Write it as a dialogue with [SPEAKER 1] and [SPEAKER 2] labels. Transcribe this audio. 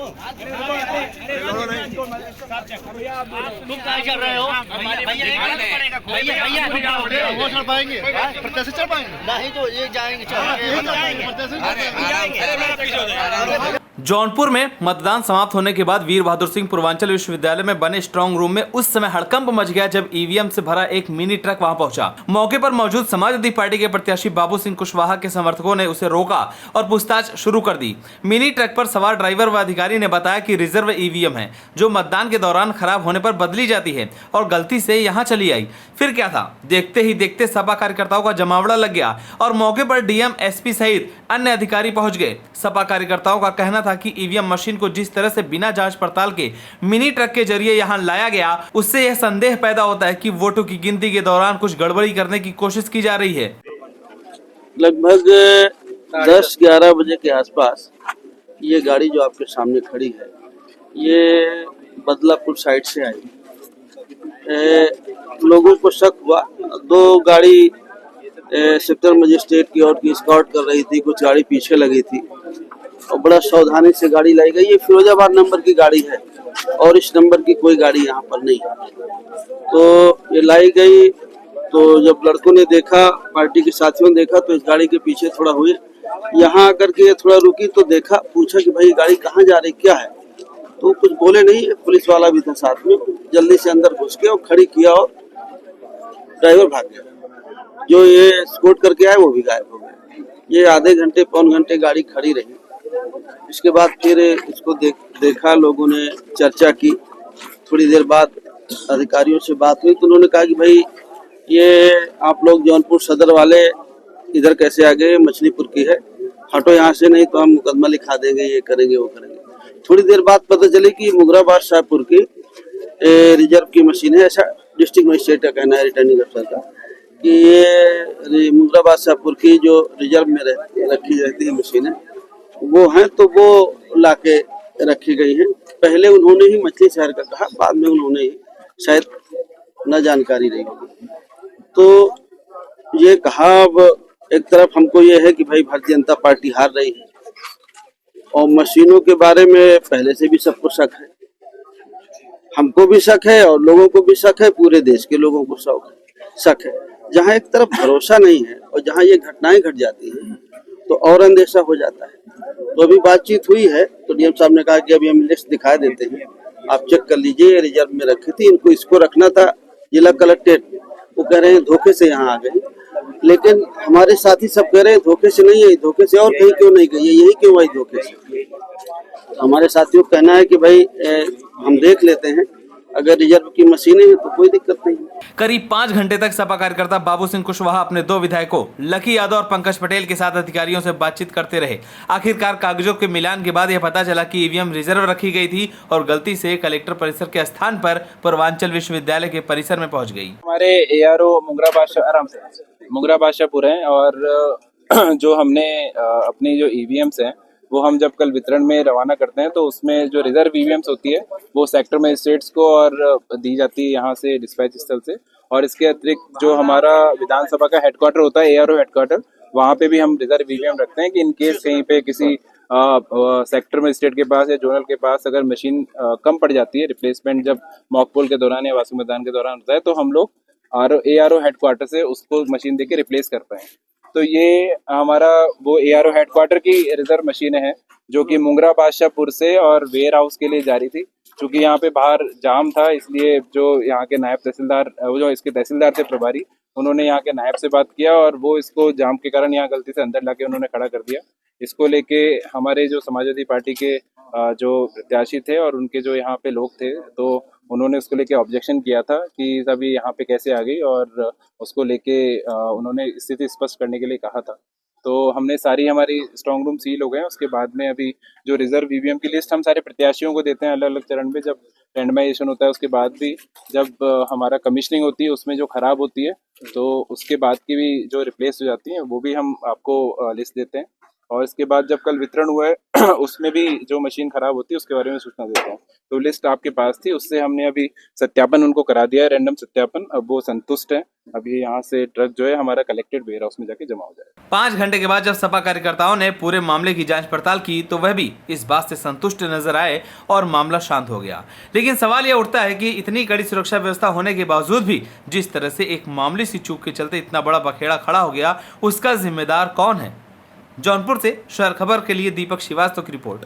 [SPEAKER 1] तुम क्या कर रहे हो?
[SPEAKER 2] वो चढ़ पाएंगे, प्रत्याशी चढ़ पाएंगे
[SPEAKER 1] नहीं तो ये जाएंगे
[SPEAKER 3] जौनपुर में मतदान समाप्त होने के बाद वीर बहादुर सिंह पूर्वांचल विश्वविद्यालय में बने स्ट्रांग रूम में उस समय हड़कंप मच गया जब ईवीएम से भरा एक मिनी ट्रक वहां पहुंचा। मौके पर मौजूद समाजवादी पार्टी के प्रत्याशी बाबू सिंह कुशवाहा के समर्थकों ने उसे रोका और पूछताछ शुरू कर दी। मिनी ट्रक पर सवार ड्राइवर व अधिकारी ने बताया कि रिजर्व ईवीएम है जो मतदान के दौरान खराब होने पर बदली जाती है और गलती से यहाँ चली आई। फिर क्या था, देखते ही देखते सपा कार्यकर्ताओं का जमावड़ा लग गया और मौके पर डीएम, एसपी सहित अन्य अधिकारी पहुंच गए। सपा कार्यकर्ताओं का कहना था कि ईवीएम मशीन को जिस तरह से बिना जांच पड़ताल के मिनी ट्रक के जरिए यहां लाया गया, उससे यह संदेह पैदा होता है कि वोटों की गिनती के दौरान कुछ गड़बड़ी करने की कोशिश की जा रही है।
[SPEAKER 4] लगभग 10-11 बजे के आसपास ये गाड़ी जो आपके सामने खड़ी है, ये बदलापुर साइड से आई। लोगों को शक हुआ, 2 गाड़ी सेक्टर मजिस्ट्रेट की ओर की स्कॉट कर रही थी, कुछ गाड़ी पीछे लगी थी और बड़ा सावधानी से गाड़ी लाई गई। ये फिरोजाबाद नंबर की गाड़ी है और इस नंबर की कोई गाड़ी यहाँ पर नहीं है। तो ये लाई गई, तो जब लड़कों ने देखा, पार्टी के साथियों ने देखा, तो इस गाड़ी के पीछे थोड़ा हुए। यहाँ आकर के थोड़ा रुकी तो देखा, पूछा कि भाई गाड़ी कहाँ जा रही, क्या है? तो कुछ बोले नहीं। पुलिस वाला भी था साथ में, जल्दी से अंदर घुस के और खड़ी किया और ड्राइवर भाग गया। जो ये स्कॉट करके आए वो भी गायब हो गए। ये आधे घंटे पौन घंटे गाड़ी खड़ी रही। इसके बाद फिर इसको देखा, लोगों ने चर्चा की। थोड़ी देर बाद अधिकारियों से बात हुई तो उन्होंने कहा कि भाई ये आप लोग जौनपुर सदर वाले इधर कैसे आ गए, मछलीपुर की है, हटो यहाँ से, नहीं तो हम मुकदमा लिखा देंगे, ये करेंगे वो करेंगे। थोड़ी देर बाद पता चली कि मुगराबाद शाहपुर की रिजर्व की मशीन है, ऐसा डिस्ट्रिक्ट मजिस्ट्रेट का कहना है, रिटर्निंग अफसर का, कि ये मुगराबाद शाहपुर की जो रिजर्व में रखी रहती है मशीनें वो हैं, तो वो लाके रखी गई हैं। पहले उन्होंने ही मछली शहर का कहा, बाद में उन्होंने ही शायद न जानकारी रही होगी। तो ये कहा, अब एक तरफ हमको ये है कि भाई भारतीय जनता पार्टी हार रही है और मशीनों के बारे में पहले से भी सबको शक है, हमको भी शक है और लोगों को भी शक है, पूरे देश के लोगों को शक है। जहाँ एक तरफ भरोसा नहीं है और जहाँ ये घटनाएं घट जाती हैं तो और अंदेशा हो जाता है। तो अभी बातचीत हुई है तो डीएम साहब ने कहा कि अभी हम लिस्ट दिखा देते हैं, आप चेक कर लीजिए, रिजर्व में रखी थी, इनको इसको रखना था। जिला कलेक्टेट वो कह रहे हैं धोखे से यहाँ आ गई, लेकिन हमारे साथी सब कह रहे हैं धोखे से नहीं आई, धोखे से और कहीं क्यों नहीं गई है, यही क्यों आई धोखे से। हमारे साथियों का कहना है कि भाई हम देख लेते हैं, अगर रिजर्व की मशीनें हैं तो कोई दिक्कत नहीं।
[SPEAKER 3] करीब 5 घंटे तक सपा कार्यकर्ता बाबू सिंह कुशवाहा अपने 2 विधायकों लकी यादव और पंकज पटेल के साथ अधिकारियों से बातचीत करते रहे। आखिरकार कागजों के मिलान के बाद यह पता चला कि ईवीएम रिजर्व रखी गई थी और गलती से कलेक्टर परिसर के स्थान पर पूर्वांचल विश्वविद्यालय के परिसर में पहुंच गई।
[SPEAKER 5] हमारे एआरओ मुगरा बादशाहपुर है और जो हमने अपनी जो ईवीएम्स हैं वो हम जब कल वितरण में रवाना करते हैं तो उसमें जो रिजर्व ईवीएम्स होती है वो सेक्टर मजिस्ट्रेट्स को और दी जाती है यहाँ से डिस्पैच स्थल से। और इसके अतिरिक्त जो हमारा विधानसभा का हेडक्वार्टर होता है, एआरओ हेडक्वार्टर, वहाँ पे भी हम रिजर्व ईवीएम रखते हैं कि इन केस कहीं पे किसी सेक्टर मजिस्ट्रेट के पास या जोनल के पास अगर मशीन कम पड़ जाती है, रिप्लेसमेंट जब मॉक पोल के दौरान या वास्तु मतदान के दौरान होता है, तो हम लोग एआरओ हेडक्वार्टर से उसको मशीन देके रिप्लेस कर पाए। तो ये हमारा वो एआरओ हेडक्वार्टर की रिजर्व मशीनें हैं जो कि मुंगरा बादशाहपुर से और वेयर हाउस के लिए जारी थी। क्योंकि यहाँ पे बाहर जाम था, इसलिए जो यहाँ के नायब तहसीलदार, जो इसके तहसीलदार थे प्रभारी, उन्होंने यहाँ के नायब से बात किया और वो इसको जाम के कारण यहाँ गलती से अंदर लाके उन्होंने खड़ा कर दिया। इसको लेके हमारे जो समाजवादी पार्टी के जो प्रत्याशी थे और उनके जो यहाँ पे लोग थे, तो उन्होंने उसको लेके ऑब्जेक्शन किया था कि सभी यहाँ पे कैसे आ गई, और उसको लेके उन्होंने स्थिति स्पष्ट करने के लिए कहा था। तो हमने सारी हमारी स्ट्रांग रूम सील हो गए हैं। उसके बाद में अभी जो रिजर्व ईवीएम की लिस्ट हम सारे प्रत्याशियों को देते हैं अलग अलग चरण में, जब रेंडमाइजेशन होता है उसके बाद भी जब हमारा कमीशनिंग होती है उसमें जो खराब होती है तो उसके बाद की भी जो रिप्लेस हो जाती है वो भी हम आपको लिस्ट देते हैं। और इसके बाद जब कल वितरण हुआ है उसमें भी जो मशीन खराब होती है उसके बारे में सूचना देता हूँ। तो लिस्ट आपके पास थी, उससे हमने अभी सत्यापन उनको करा दिया है, रैंडम सत्यापन। अब वो संतुष्ट है। अभी यहाँ से ट्रक जो है हमारा कलेक्टेड वेयर हाउस में जाके जमा हो जाएगा।
[SPEAKER 3] 5 घंटे के बाद जब सपा कार्यकर्ताओं ने पूरे मामले की जांच पड़ताल की तो वह भी इस बात से संतुष्ट नजर आए और मामला शांत हो गया। लेकिन सवाल यह उठता है कि इतनी कड़ी सुरक्षा व्यवस्था होने के बावजूद भी जिस तरह से एक मामूली सी चूक के चलते इतना बड़ा बखेड़ा खड़ा हो गया, उसका जिम्मेदार कौन है? जौनपुर से शहर खबर के लिए दीपक श्रीवास्तव की रिपोर्ट।